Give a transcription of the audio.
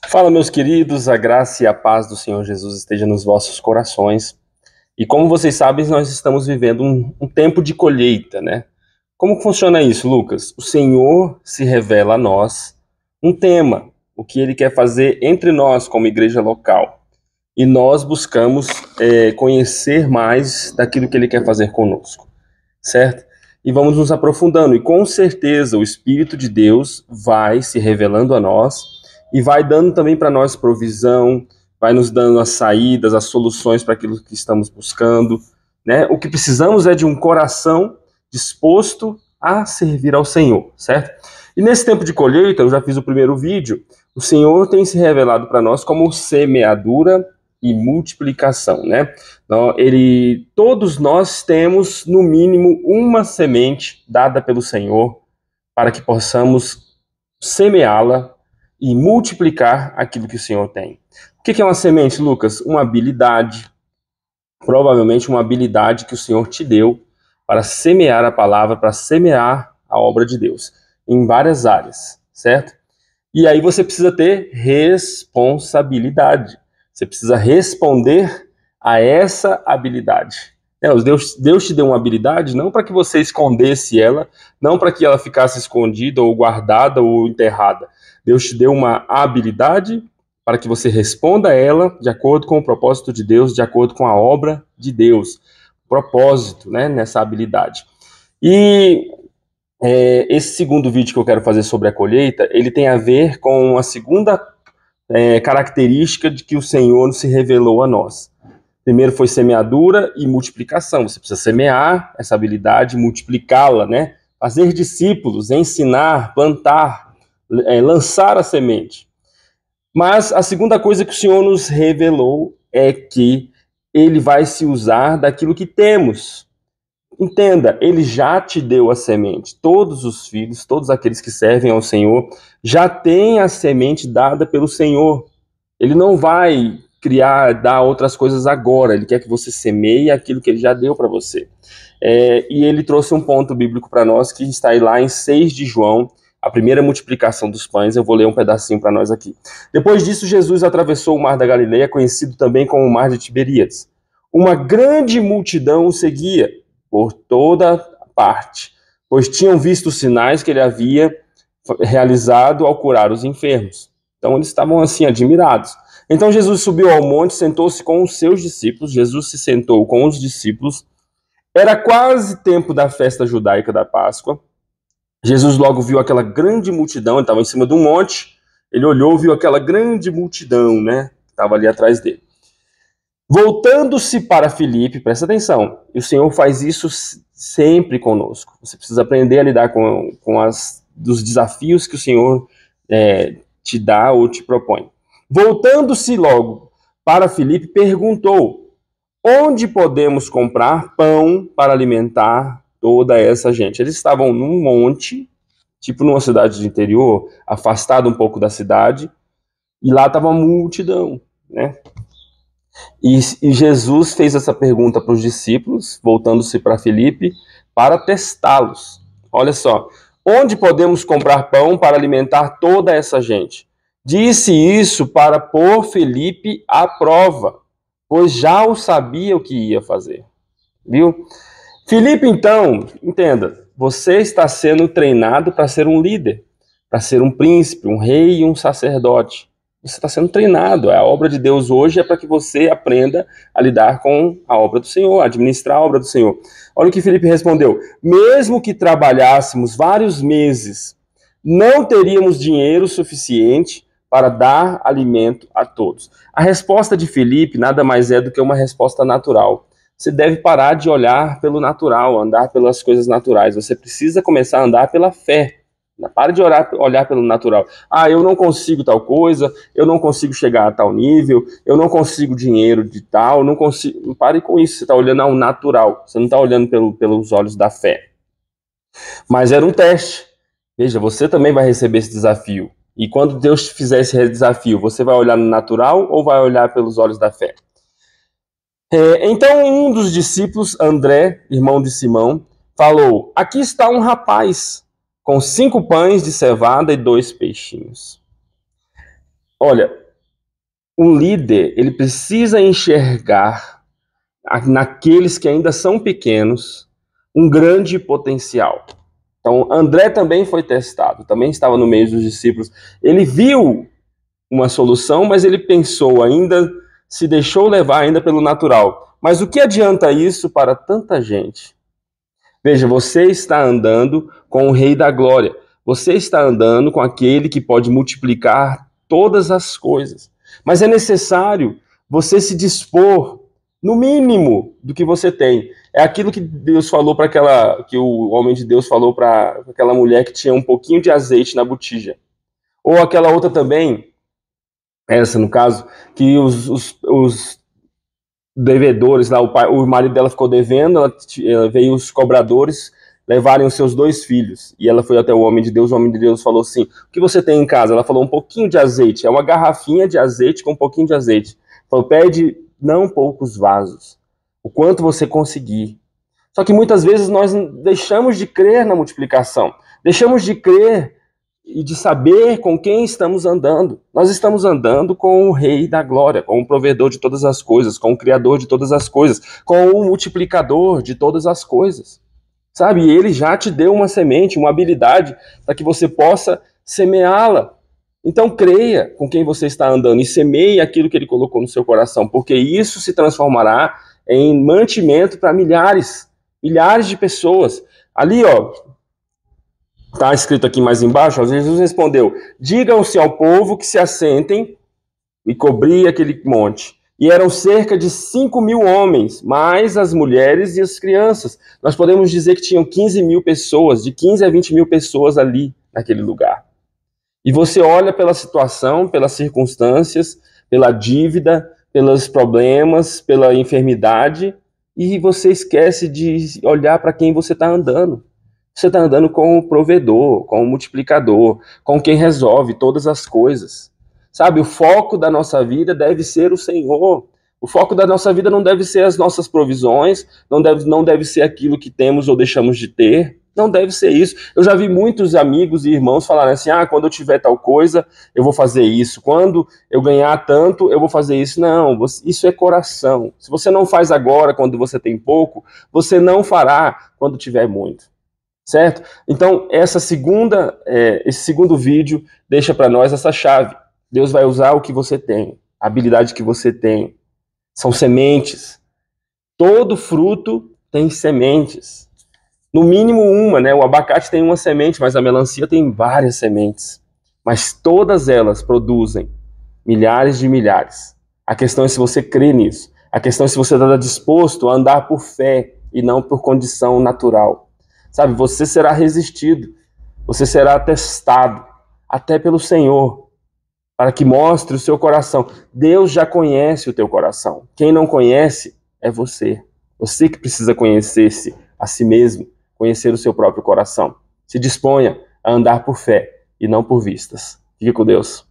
Fala, meus queridos, a graça e a paz do Senhor Jesus esteja nos vossos corações. E como vocês sabem, nós estamos vivendo um tempo de colheita, né? Como que funciona isso, Lucas? O Senhor se revela a nós um tema, o que Ele quer fazer entre nós como igreja local. E nós buscamos conhecer mais daquilo que Ele quer fazer conosco, certo? E vamos nos aprofundando. E com certeza o Espírito de Deus vai se revelando a nós e vai dando também para nós provisão, vai nos dando as saídas, as soluções para aquilo que estamos buscando, né? O que precisamos é de um coração disposto a servir ao Senhor, certo? E nesse tempo de colheita, eu já fiz o primeiro vídeo, o Senhor tem se revelado para nós como semeadura e multiplicação, né? Então, todos nós temos, no mínimo, uma semente dada pelo Senhor para que possamos semeá-la e multiplicar aquilo que o Senhor tem. O que é uma semente, Lucas? Uma habilidade, provavelmente uma habilidade que o Senhor te deu para semear a palavra, para semear a obra de Deus, em várias áreas, certo? E aí você precisa ter responsabilidade. Você precisa responder a essa habilidade. Deus te deu uma habilidade não para que você escondesse ela, não para que ela ficasse escondida ou guardada ou enterrada. Deus te deu uma habilidade para que você responda a ela de acordo com o propósito de Deus, de acordo com a obra de Deus. Propósito, né, nessa habilidade. E esse segundo vídeo que eu quero fazer sobre a colheita, ele tem a ver com a segunda característica de que o Senhor se revelou a nós. Primeiro foi semeadura e multiplicação. Você precisa semear essa habilidade, multiplicá-la, né? Fazer discípulos, ensinar, plantar, lançar a semente. Mas a segunda coisa que o Senhor nos revelou é que Ele vai se usar daquilo que temos. Entenda, Ele já te deu a semente. Todos os filhos, todos aqueles que servem ao Senhor, já têm a semente dada pelo Senhor. Ele não vai dar outras coisas agora. Ele quer que você semeie aquilo que Ele já deu para você. E Ele trouxe um ponto bíblico para nós que está aí lá em 6 de João, a primeira multiplicação dos pães. Eu vou ler um pedacinho para nós aqui. Depois disso, Jesus atravessou o mar da Galileia, conhecido também como o mar de Tiberíades. Uma grande multidão o seguia por toda parte, pois tinham visto os sinais que ele havia realizado ao curar os enfermos. Então eles estavam assim admirados. Então Jesus subiu ao monte, sentou-se com os seus discípulos. Jesus se sentou com os discípulos. Era quase tempo da festa judaica da Páscoa. Jesus logo viu aquela grande multidão, ele estava em cima de um monte, ele olhou, viu aquela grande multidão, né, que estava ali atrás dele. Voltando-se para Filipe, presta atenção, e o Senhor faz isso sempre conosco. Você precisa aprender a lidar com os desafios que o Senhor te dá ou te propõe. Voltando-se logo para Filipe, perguntou: onde podemos comprar pão para alimentar toda essa gente? Eles estavam num monte, tipo numa cidade de interior, afastado um pouco da cidade, e lá estava uma multidão, né? E Jesus fez essa pergunta para os discípulos, voltando-se para Filipe, para testá-los. Olha só, onde podemos comprar pão para alimentar toda essa gente? Disse isso para pôr Filipe à prova, pois já o sabia o que ia fazer. Viu? Filipe, então, entenda, você está sendo treinado para ser um líder, para ser um príncipe, um rei e um sacerdote. Você está sendo treinado. A obra de Deus hoje é para que você aprenda a lidar com a obra do Senhor, a administrar a obra do Senhor. Olha o que Filipe respondeu: mesmo que trabalhássemos vários meses, não teríamos dinheiro suficiente para dar alimento a todos. A resposta de Filipe nada mais é do que uma resposta natural. Você deve parar de olhar pelo natural, andar pelas coisas naturais. Você precisa começar a andar pela fé. Para de olhar pelo natural. Eu não consigo tal coisa, eu não consigo chegar a tal nível, eu não consigo dinheiro de tal, não consigo. Pare com isso, você está olhando ao natural, você não está olhando pelos olhos da fé. Mas era um teste. Veja, você também vai receber esse desafio. E quando Deus te fizer esse desafio, você vai olhar no natural ou vai olhar pelos olhos da fé? Então um dos discípulos, André, irmão de Simão, falou: aqui está um rapaz com 5 pães de cevada e 2 peixinhos. Olha, um líder, ele precisa enxergar naqueles que ainda são pequenos um grande potencial. Então, André também foi testado, também estava no meio dos discípulos. Ele viu uma solução, mas ele pensou ainda, se deixou levar ainda pelo natural. Mas o que adianta isso para tanta gente? Veja, você está andando com o Rei da Glória. Você está andando com aquele que pode multiplicar todas as coisas. Mas é necessário você se dispor, no mínimo, do que você tem. É aquilo que Deus falou para que o homem de Deus falou para aquela mulher que tinha um pouquinho de azeite na botija. Ou aquela outra também, essa no caso, que os devedores lá, o marido dela ficou devendo, ela veio os cobradores levarem os seus 2 filhos, e ela foi até o homem de Deus falou assim, o que você tem em casa? Ela falou, um pouquinho de azeite, é uma garrafinha de azeite com um pouquinho de azeite. Falou, pede não poucos vasos, o quanto você conseguir. Só que muitas vezes nós deixamos de crer na multiplicação, deixamos de crer e de saber com quem estamos andando. Nós estamos andando com o Rei da Glória, com o provedor de todas as coisas, com o Criador de todas as coisas, com o multiplicador de todas as coisas. Sabe? E ele já te deu uma semente, uma habilidade para que você possa semeá-la. Então creia com quem você está andando e semeie aquilo que ele colocou no seu coração, porque isso se transformará em mantimento para milhares de pessoas. Ali, ó, está escrito aqui mais embaixo, ó, Jesus respondeu, digam-se ao povo que se assentem e cobrir aquele monte. E eram cerca de 5.000 homens, mais as mulheres e as crianças. Nós podemos dizer que tinham 15.000 pessoas, de 15 a 20.000 pessoas ali naquele lugar. E você olha pela situação, pelas circunstâncias, pela dívida, pelos problemas, pela enfermidade, e você esquece de olhar para quem você está andando. Você está andando com o provedor, com o multiplicador, com quem resolve todas as coisas. Sabe, o foco da nossa vida deve ser o Senhor. O foco da nossa vida não deve ser as nossas provisões, não deve ser aquilo que temos ou deixamos de ter. Não deve ser isso. Eu já vi muitos amigos e irmãos falarem assim, quando eu tiver tal coisa, eu vou fazer isso. Quando eu ganhar tanto, eu vou fazer isso. Não, isso é coração. Se você não faz agora, quando você tem pouco, você não fará quando tiver muito. Certo? Então, esse segundo vídeo deixa para nós essa chave. Deus vai usar o que você tem, a habilidade que você tem. São sementes. Todo fruto tem sementes. No mínimo uma, né? O abacate tem uma semente, mas a melancia tem várias sementes. Mas todas elas produzem milhares de milhares. A questão é se você crê nisso. A questão é se você está disposto a andar por fé e não por condição natural. Sabe, você será resistido, você será testado, até pelo Senhor, para que mostre o seu coração. Deus já conhece o teu coração. Quem não conhece é você. Você que precisa conhecer-se a si mesmo, conhecer o seu próprio coração. Se disponha a andar por fé e não por vistas. Fique com Deus.